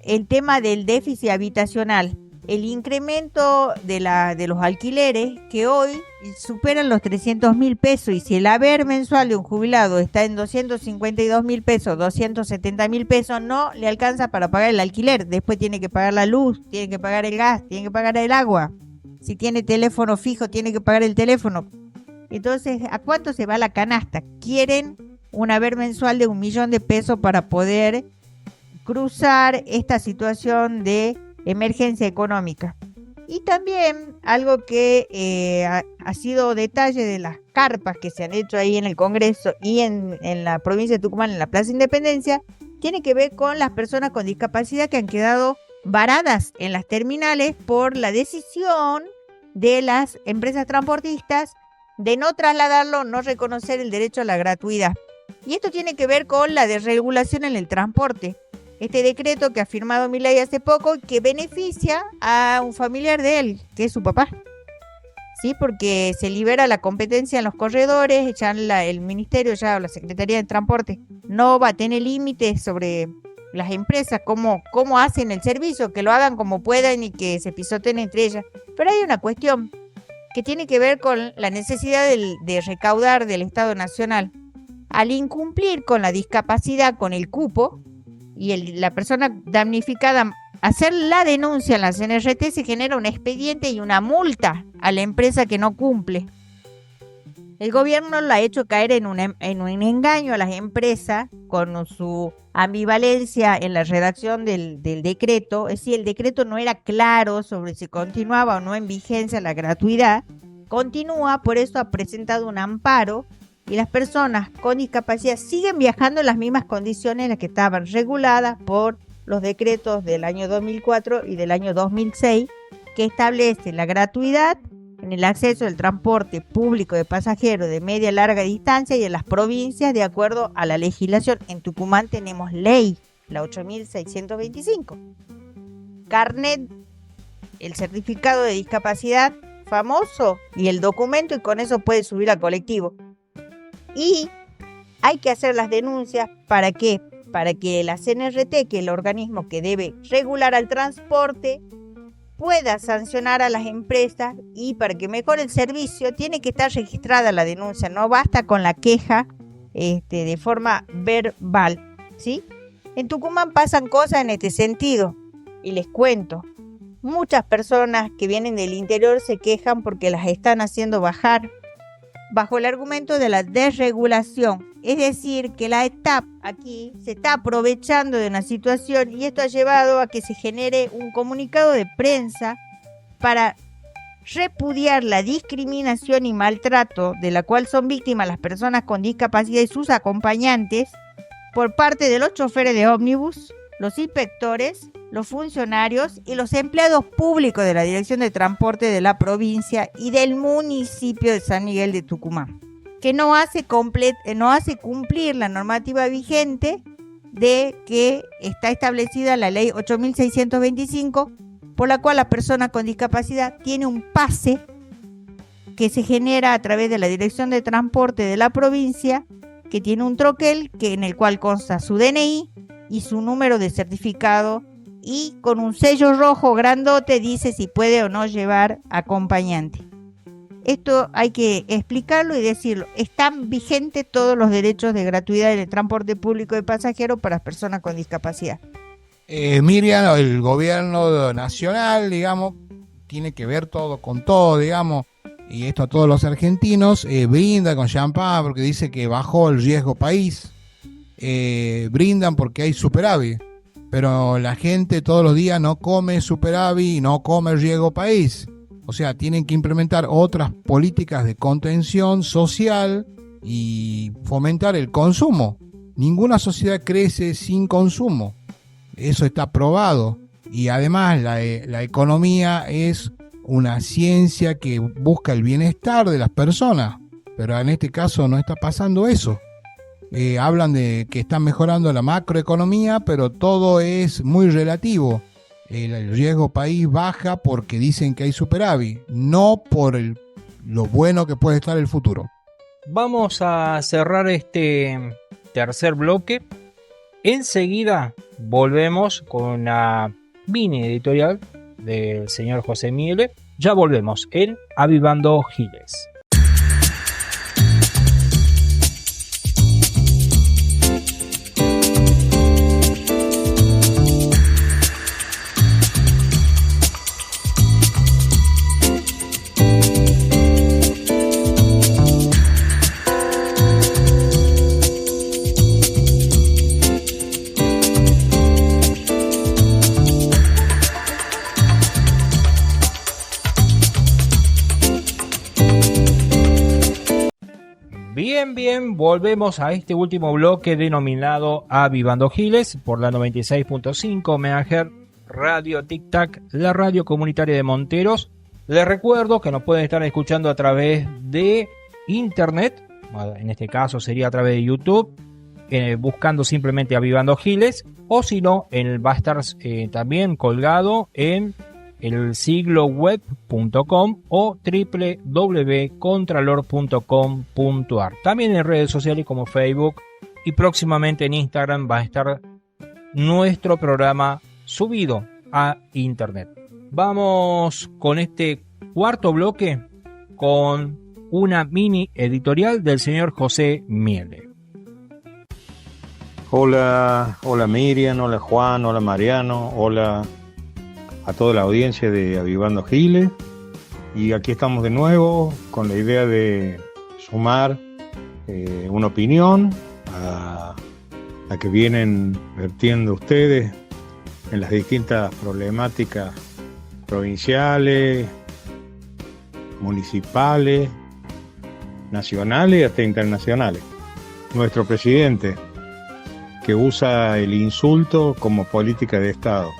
el tema del déficit habitacional, el incremento de los alquileres que hoy superan los 300.000 pesos, y si el haber mensual de un jubilado está en 252.000 pesos, 270.000 pesos, no le alcanza para pagar el alquiler. Después tiene que pagar la luz, tiene que pagar el gas, tiene que pagar el agua. Si tiene teléfono fijo, tiene que pagar el teléfono. Entonces, ¿a cuánto se va la canasta? Quieren un haber mensual de 1.000.000 de pesos para poder cruzar esta situación de emergencia económica. Y también algo que ha sido detalle de las carpas que se han hecho ahí en el Congreso y en la provincia de Tucumán, en la Plaza Independencia, tiene que ver con las personas con discapacidad que han quedado varadas en las terminales por la decisión de las empresas transportistas de no trasladarlo, no reconocer el derecho a la gratuidad. Y esto tiene que ver con la desregulación en el transporte. Este decreto que ha firmado Milei hace poco, que beneficia a un familiar de él, que es su papá. Sí, porque se libera la competencia en los corredores, ya el ministerio, ya la Secretaría de Transporte no va a tener límites sobre las empresas, cómo hacen el servicio, que lo hagan como puedan y que se pisoteen entre ellas. Pero hay una cuestión que tiene que ver con la necesidad de recaudar del Estado Nacional. Al incumplir con la discapacidad, con el cupo, y la persona damnificada hacer la denuncia en la CNRT, se genera un expediente y una multa a la empresa que no cumple. El gobierno lo ha hecho caer en un engaño a las empresas con su ambivalencia en la redacción del decreto. Es decir, el decreto no era claro sobre si continuaba o no en vigencia la gratuidad. Continúa, por eso ha presentado un amparo, y las personas con discapacidad siguen viajando en las mismas condiciones en las que estaban, reguladas por los decretos del año 2004 y del año 2006, que establecen la gratuidad en el acceso del transporte público de pasajeros de media y larga distancia y en las provincias de acuerdo a la legislación. En Tucumán tenemos ley, la 8625. Carnet, el certificado de discapacidad famoso y el documento, y con eso puede subir al colectivo. Y hay que hacer las denuncias, ¿para qué? Para que la CNRT, que es el organismo que debe regular al transporte, pueda sancionar a las empresas, y para que mejore el servicio tiene que estar registrada la denuncia, no basta con la queja de forma verbal, ¿sí? En Tucumán pasan cosas en este sentido, y les cuento, muchas personas que vienen del interior se quejan porque las están haciendo bajar bajo el argumento de la desregulación. Es decir, que la ETAP aquí se está aprovechando de una situación, y esto ha llevado a que se genere un comunicado de prensa para repudiar la discriminación y maltrato de la cual son víctimas las personas con discapacidad y sus acompañantes por parte de los choferes de ómnibus, los inspectores, los funcionarios y los empleados públicos de la Dirección de Transporte de la provincia y del municipio de San Miguel de Tucumán, que no hace cumplir la normativa vigente de que está establecida la ley 8625, por la cual la persona con discapacidad tiene un pase que se genera a través de la Dirección de Transporte de la provincia, que tiene un troquel en el cual consta su DNI y su número de certificado, y con un sello rojo grandote dice si puede o no llevar acompañante. Esto hay que explicarlo y decirlo. Están vigentes todos los derechos de gratuidad en el transporte público de pasajeros para las personas con discapacidad. Miriam, el gobierno nacional, digamos, tiene que ver todo con todo, digamos, y esto a todos los argentinos, brinda con champán porque dice que bajó el riesgo país, brindan porque hay superávit, pero la gente todos los días no come superávit y no come riesgo país. O sea, tienen que implementar otras políticas de contención social y fomentar el consumo. Ninguna sociedad crece sin consumo. Eso está probado. Y además la economía es una ciencia que busca el bienestar de las personas. Pero en este caso no está pasando eso. Hablan de que están mejorando la macroeconomía, pero todo es muy relativo. el riesgo país baja porque dicen que hay superávit, no por lo bueno que puede estar el futuro. Vamos a cerrar este tercer bloque. Enseguida volvemos con una mini editorial del señor José Miele. Ya volvemos en Avivando Giles. Bien, volvemos a este último bloque denominado Avivando Giles por la 96.5 MHz Radio Tic Tac, la radio comunitaria de Monteros. Les recuerdo que nos pueden estar escuchando a través de internet, en este caso sería a través de YouTube, buscando simplemente Avivando Giles, o si no, va a estar también colgado en el sigloweb.com o www.contralor.com.ar. También en redes sociales como Facebook y próximamente en Instagram va a estar nuestro programa subido a internet. Vamos con este cuarto bloque con una mini editorial del señor José Miele. Hola Miriam, hola Juan, hola Mariano, hola a toda la audiencia de Avivando Giles, y aquí estamos de nuevo con la idea de sumar una opinión a la que vienen vertiendo ustedes en las distintas problemáticas provinciales, municipales, nacionales y hasta internacionales. Nuestro presidente, que usa el insulto como política de Estado,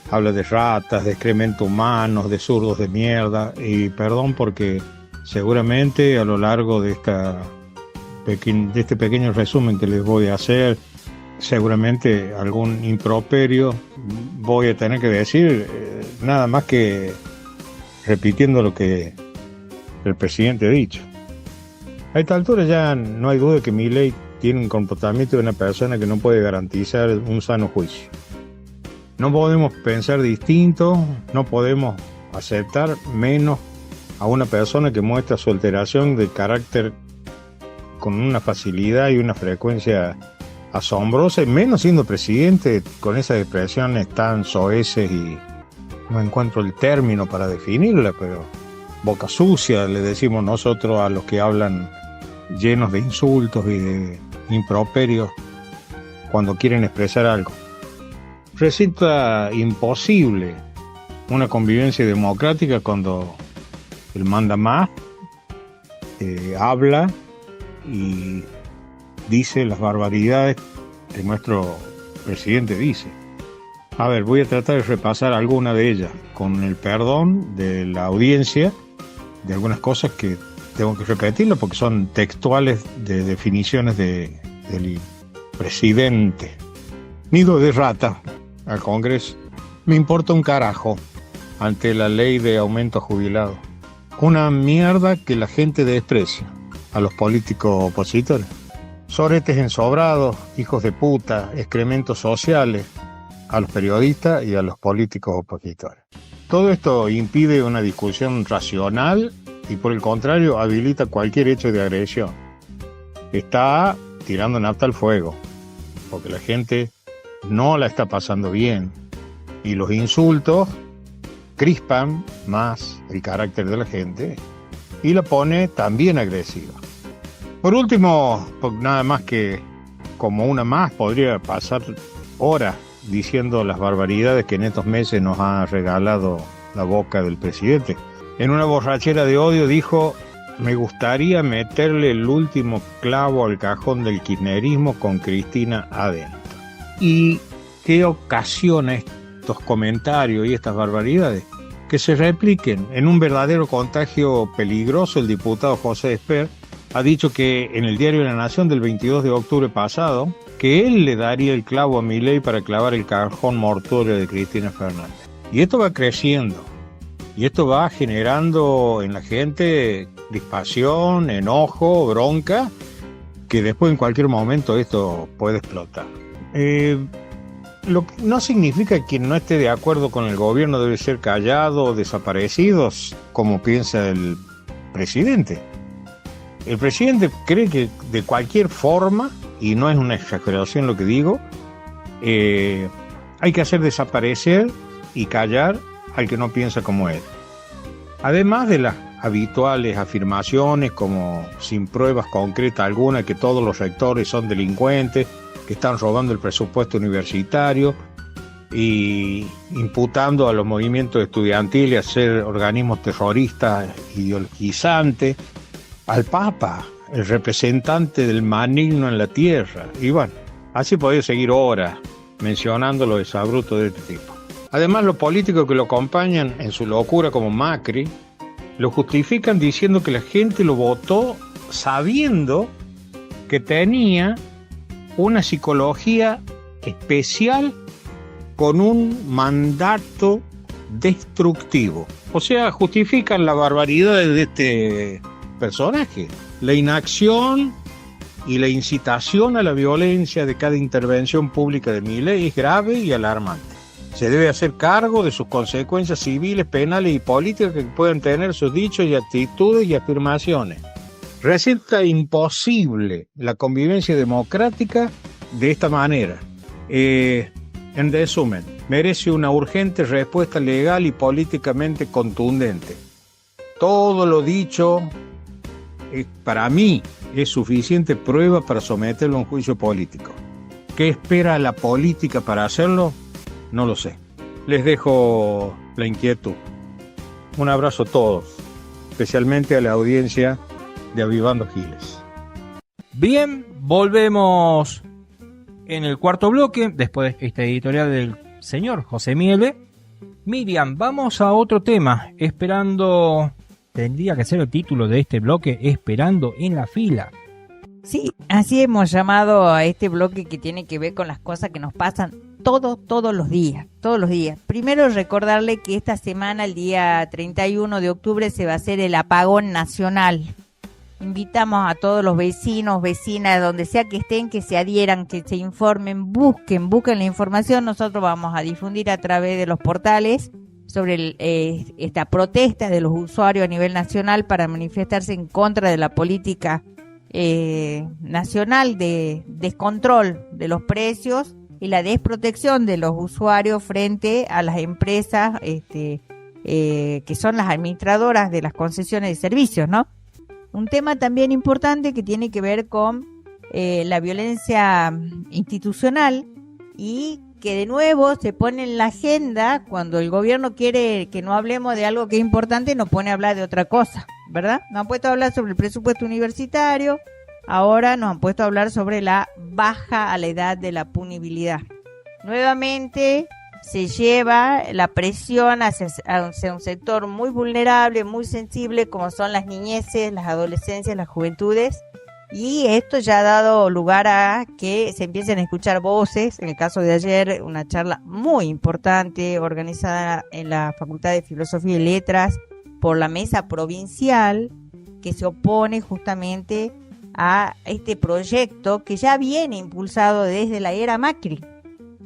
habla de ratas, de excremento humanos, de zurdos de mierda, y perdón porque seguramente a lo largo de este pequeño resumen que les voy a hacer, seguramente algún improperio voy a tener que decir, nada más que repitiendo lo que el presidente ha dicho. A esta altura ya no hay duda de que Milei tiene un comportamiento de una persona que no puede garantizar un sano juicio. No podemos pensar distinto, no podemos aceptar menos a una persona que muestra su alteración de carácter con una facilidad y una frecuencia asombrosa, y menos siendo presidente, con esas expresiones tan soeces, y no encuentro el término para definirla, pero boca sucia le decimos nosotros a los que hablan llenos de insultos y de improperios cuando quieren expresar algo. Resulta imposible una convivencia democrática cuando el manda más habla y dice las barbaridades que nuestro presidente dice. A ver, voy a tratar de repasar alguna de ellas con el perdón de la audiencia, de algunas cosas que tengo que repetirlo porque son textuales de definiciones del presidente. Nido de rata al Congreso. Me importa un carajo ante la ley de aumento a jubilados. Una mierda que la gente desprecia a los políticos opositores. Soretes ensobrados, hijos de puta, excrementos sociales a los periodistas y a los políticos opositores. Todo esto impide una discusión racional y por el contrario habilita cualquier hecho de agresión. Está tirando nafta al fuego, porque la gente no la está pasando bien y los insultos crispan más el carácter de la gente y la pone también agresiva. Por último, nada más que como una más, podría pasar horas diciendo las barbaridades que en estos meses nos ha regalado la boca del presidente. En una borrachera de odio dijo: me gustaría meterle el último clavo al cajón del kirchnerismo con Cristina adentro. ¿Y qué ocasiona estos comentarios y estas barbaridades? Que se repliquen. En un verdadero contagio peligroso, el diputado José Esper ha dicho que en el diario La Nación del 22 de octubre pasado que él le daría el clavo a Milei para clavar el cajón mortuorio de Cristina Fernández. Y esto va creciendo, y esto va generando en la gente crispación, enojo, bronca, que después en cualquier momento esto puede explotar. No significa que quien no esté de acuerdo con el gobierno debe ser callado o desaparecido, como piensa el presidente. El presidente cree que de cualquier forma, y no es una exageración lo que digo, hay que hacer desaparecer y callar al que no piensa como él. Además de las habituales afirmaciones, como sin pruebas concretas alguna, que todos los rectores son delincuentes, que están robando el presupuesto universitario y imputando a los movimientos estudiantiles a ser organismos terroristas ideologizantes, al Papa, el representante del maligno en la tierra. Y bueno, así podía seguir horas mencionando los exabruptos de este tipo. Además, los políticos que lo acompañan en su locura, como Macri, lo justifican diciendo que la gente lo votó sabiendo que tenía una psicología especial con un mandato destructivo. O sea, justifican la barbaridad de este personaje, la inacción y la incitación a la violencia de cada intervención pública de Milei es grave y alarmante. Se debe hacer cargo de sus consecuencias civiles, penales y políticas que puedan tener sus dichos y actitudes y afirmaciones. Resulta imposible la convivencia democrática de esta manera. En resumen, merece una urgente respuesta legal y políticamente contundente. Todo lo dicho, para mí, es suficiente prueba para someterlo a un juicio político. ¿Qué espera la política para hacerlo? No lo sé. Les dejo la inquietud. Un abrazo a todos, especialmente a la audiencia de Avivando Giles. Bien, volvemos en el cuarto bloque, después de esta editorial del señor José Miele. Miriam, vamos a otro tema, esperando, tendría que ser el título de este bloque, Esperando en la fila. Sí, así hemos llamado a este bloque que tiene que ver con las cosas que nos pasan todos los días. Primero recordarle que esta semana, el día 31 de octubre, se va a hacer el apagón nacional. Invitamos a todos los vecinos, vecinas, donde sea que estén, que se adhieran, que se informen, busquen la información. Nosotros vamos a difundir a través de los portales sobre esta protesta de los usuarios a nivel nacional para manifestarse en contra de la política nacional de descontrol de los precios y la desprotección de los usuarios frente a las empresas que son las administradoras de las concesiones de servicios, ¿no? Un tema también importante que tiene que ver con la violencia institucional y que de nuevo se pone en la agenda cuando el gobierno quiere que no hablemos de algo que es importante, nos pone a hablar de otra cosa, ¿verdad? Nos han puesto a hablar sobre el presupuesto universitario, ahora nos han puesto a hablar sobre la baja a la edad de la punibilidad. Nuevamente se lleva la presión hacia un sector muy vulnerable, muy sensible, como son las niñeces, las adolescencias, las juventudes, y esto ya ha dado lugar a que se empiecen a escuchar voces. En el caso de ayer, una charla muy importante organizada en la Facultad de Filosofía y Letras por la Mesa Provincial, que se opone justamente a este proyecto que ya viene impulsado desde la era Macri.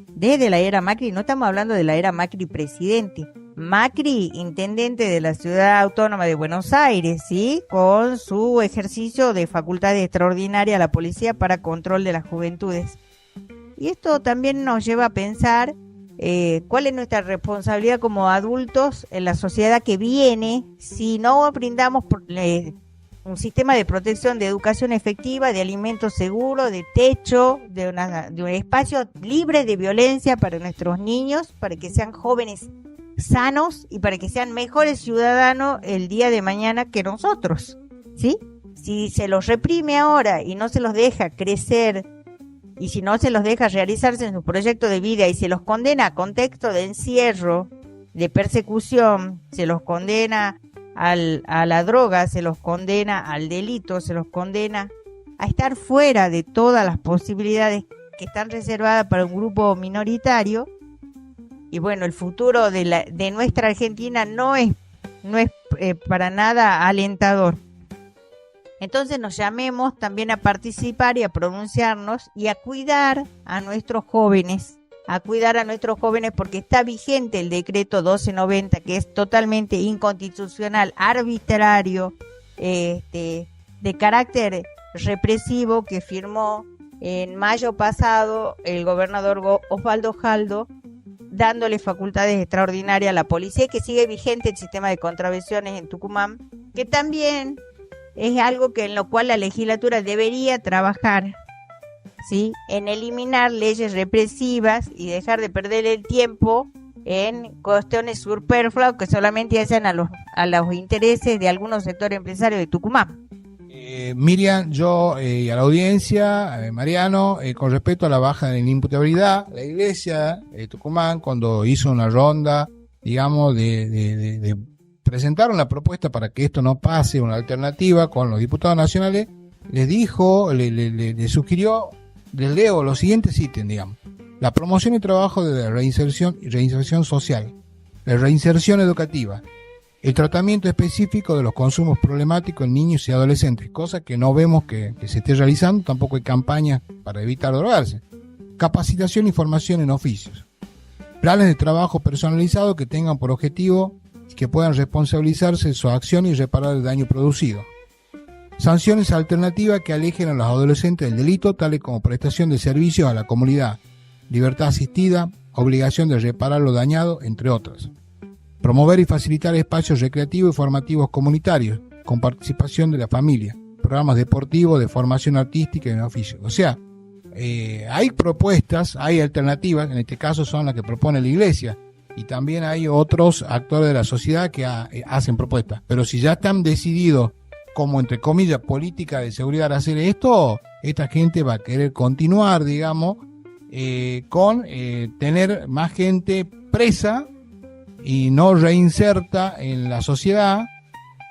Desde la era Macri, no estamos hablando de la era Macri presidente, Macri intendente de la Ciudad Autónoma de Buenos Aires, ¿sí? Con su ejercicio de facultades extraordinarias a la policía para control de las juventudes. Y esto también nos lleva a pensar cuál es nuestra responsabilidad como adultos en la sociedad que viene si no brindamos un sistema de protección, de educación efectiva, de alimentos seguros, de techo, de un espacio libre de violencia para nuestros niños, para que sean jóvenes sanos y para que sean mejores ciudadanos el día de mañana que nosotros, ¿sí? Si se los reprime ahora y no se los deja crecer y si no se los deja realizarse en su proyecto de vida y se los condena a contexto de encierro, de persecución, se los condena a la droga, se los condena al delito, se los condena a estar fuera de todas las posibilidades que están reservadas para un grupo minoritario. Y bueno, el futuro de nuestra Argentina no es para nada alentador. Entonces nos llamemos también a participar y a pronunciarnos y a cuidar a nuestros jóvenes, porque está vigente el decreto 1290, que es totalmente inconstitucional, arbitrario, de carácter represivo, que firmó en mayo pasado el gobernador Osvaldo Jaldo, dándole facultades extraordinarias a la policía, y que sigue vigente el sistema de contravenciones en Tucumán, que también es algo en lo cual la legislatura debería trabajar, ¿sí? En eliminar leyes represivas y dejar de perder el tiempo en cuestiones superfluas que solamente hacen a los intereses de algunos sectores empresarios de Tucumán. Miriam, yo y a la audiencia, Mariano, con respecto a la baja de la imputabilidad, la Iglesia de Tucumán, cuando hizo una ronda, digamos, de presentar una propuesta para que esto no pase, una alternativa con los diputados nacionales, les dijo, le sugirió, les leo los siguientes ítems, digamos: la promoción y trabajo de la reinserción social, la reinserción educativa, el tratamiento específico de los consumos problemáticos en niños y adolescentes, cosa que no vemos que se esté realizando, tampoco hay campañas para evitar drogarse, capacitación y formación en oficios, planes de trabajo personalizados que tengan por objetivo que puedan responsabilizarse de su acción y reparar el daño producido, sanciones alternativas que alejen a los adolescentes del delito, tales como prestación de servicios a la comunidad, libertad asistida, obligación de reparar lo dañado, entre otras. Promover y facilitar espacios recreativos y formativos comunitarios, con participación de la familia, programas deportivos, de formación artística y en oficio. O sea, hay propuestas, hay alternativas, en este caso son las que propone la Iglesia, y también hay otros actores de la sociedad que hacen propuestas. Pero si ya están decididos, como entre comillas, política de seguridad, hacer esto, esta gente va a querer continuar, digamos, con tener más gente presa y no reinserta en la sociedad,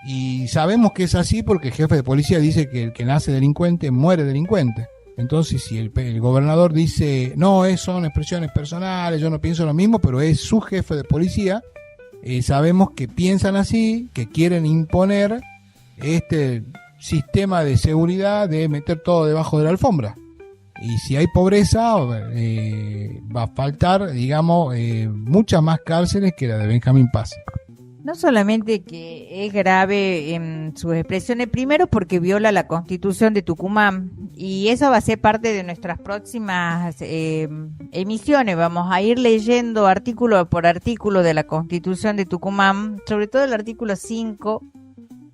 y sabemos que es así porque el jefe de policía dice que el que nace delincuente muere delincuente. Entonces, si el gobernador dice no, son expresiones personales, yo no pienso lo mismo, pero es su jefe de policía, sabemos que piensan así, que quieren imponer este sistema de seguridad de meter todo debajo de la alfombra. Y si hay pobreza, va a faltar, digamos, muchas más cárceles que la de Benjamín Paz. No solamente que es grave en sus expresiones, primero porque viola la Constitución de Tucumán, y eso va a ser parte de nuestras próximas emisiones. Vamos a ir leyendo artículo por artículo de la Constitución de Tucumán, sobre todo el artículo 5,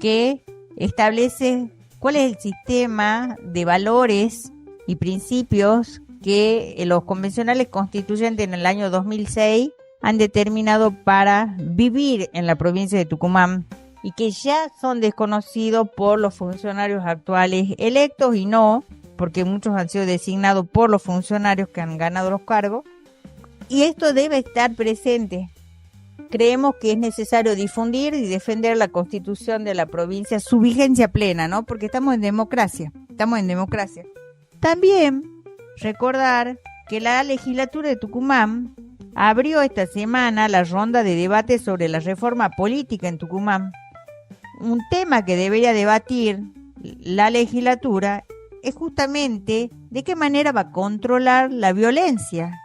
que establece cuál es el sistema de valores y principios que los convencionales constituyentes en el año 2006 han determinado para vivir en la provincia de Tucumán, y que ya son desconocidos por los funcionarios actuales electos, y no, porque muchos han sido designados por los funcionarios que han ganado los cargos, y esto debe estar presente. Creemos que es necesario difundir y defender la Constitución de la provincia, su vigencia plena, ¿no? Porque estamos en democracia. También recordar que la legislatura de Tucumán abrió esta semana la ronda de debate sobre la reforma política en Tucumán. Un tema que debería debatir la legislatura es justamente de qué manera va a controlar la violencia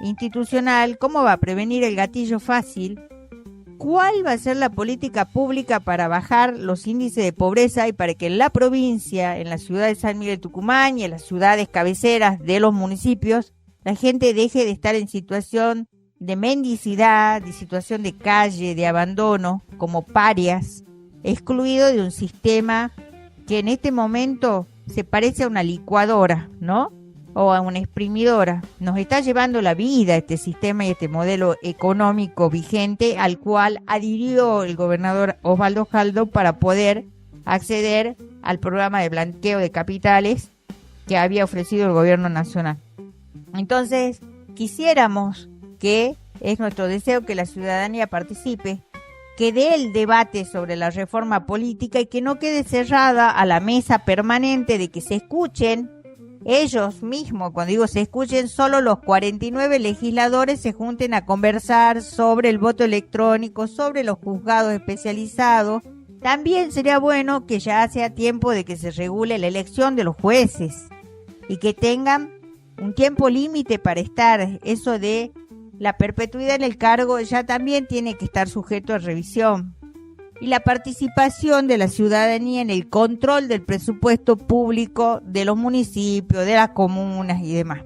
institucional, cómo va a prevenir el gatillo fácil, cuál va a ser la política pública para bajar los índices de pobreza y para que en la provincia, en la ciudad de San Miguel de Tucumán y en las ciudades cabeceras de los municipios, la gente deje de estar en situación de mendicidad, de situación de calle, de abandono, como parias, excluido de un sistema que en este momento se parece a una licuadora, ¿no? O a una exprimidora. Nos está llevando la vida este sistema y este modelo económico vigente al cual adhirió el gobernador Osvaldo Jaldo para poder acceder al programa de blanqueo de capitales que había ofrecido el gobierno nacional. Entonces, quisiéramos que, es nuestro deseo, que la ciudadanía participe, que dé el debate sobre la reforma política y que no quede cerrada a la mesa permanente de que se escuchen ellos mismos, cuando digo se escuchen, solo los 49 legisladores se junten a conversar sobre el voto electrónico, sobre los juzgados especializados. También sería bueno que ya sea tiempo de que se regule la elección de los jueces y que tengan un tiempo límite para estar. Eso de la perpetuidad en el cargo ya también tiene que estar sujeto a revisión. Y la participación de la ciudadanía en el control del presupuesto público de los municipios, de las comunas y demás.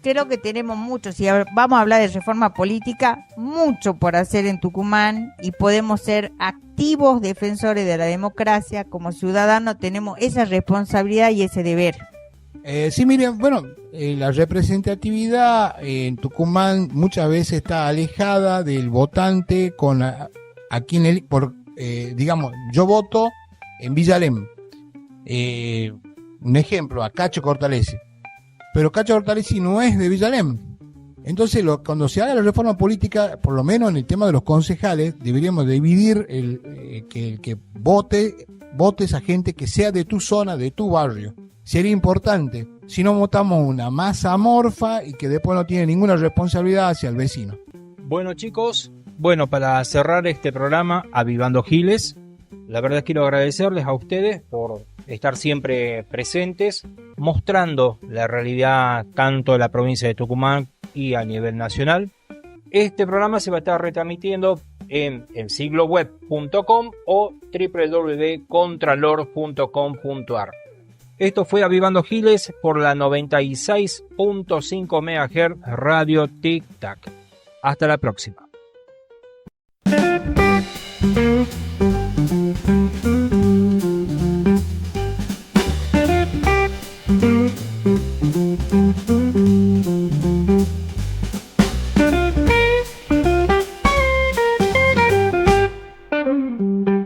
Creo que tenemos mucho, si vamos a hablar de reforma política, mucho por hacer en Tucumán y podemos ser activos defensores de la democracia. Como ciudadanos tenemos esa responsabilidad y ese deber. Sí, Miriam, bueno, la representatividad en Tucumán muchas veces está alejada del votante con a quien digamos, yo voto en Villa Alem. Un ejemplo, a Cacho Cortalesi. Pero Cacho Cortalesi no es de Villa Alem. Entonces, cuando se haga la reforma política, por lo menos en el tema de los concejales, deberíamos dividir que el que vote esa gente que sea de tu zona, de tu barrio. Sería importante. Si no, votamos una masa amorfa y que después no tiene ninguna responsabilidad hacia el vecino. Bueno, chicos, para cerrar este programa Avivando Giles, la verdad quiero agradecerles a ustedes por estar siempre presentes, mostrando la realidad tanto de la provincia de Tucumán y a nivel nacional. Este programa se va a estar retransmitiendo en sigloweb.com o www.contralor.com.ar. Esto fue Avivando Giles por la 96.5 MHz Radio Tic Tac. Hasta la próxima.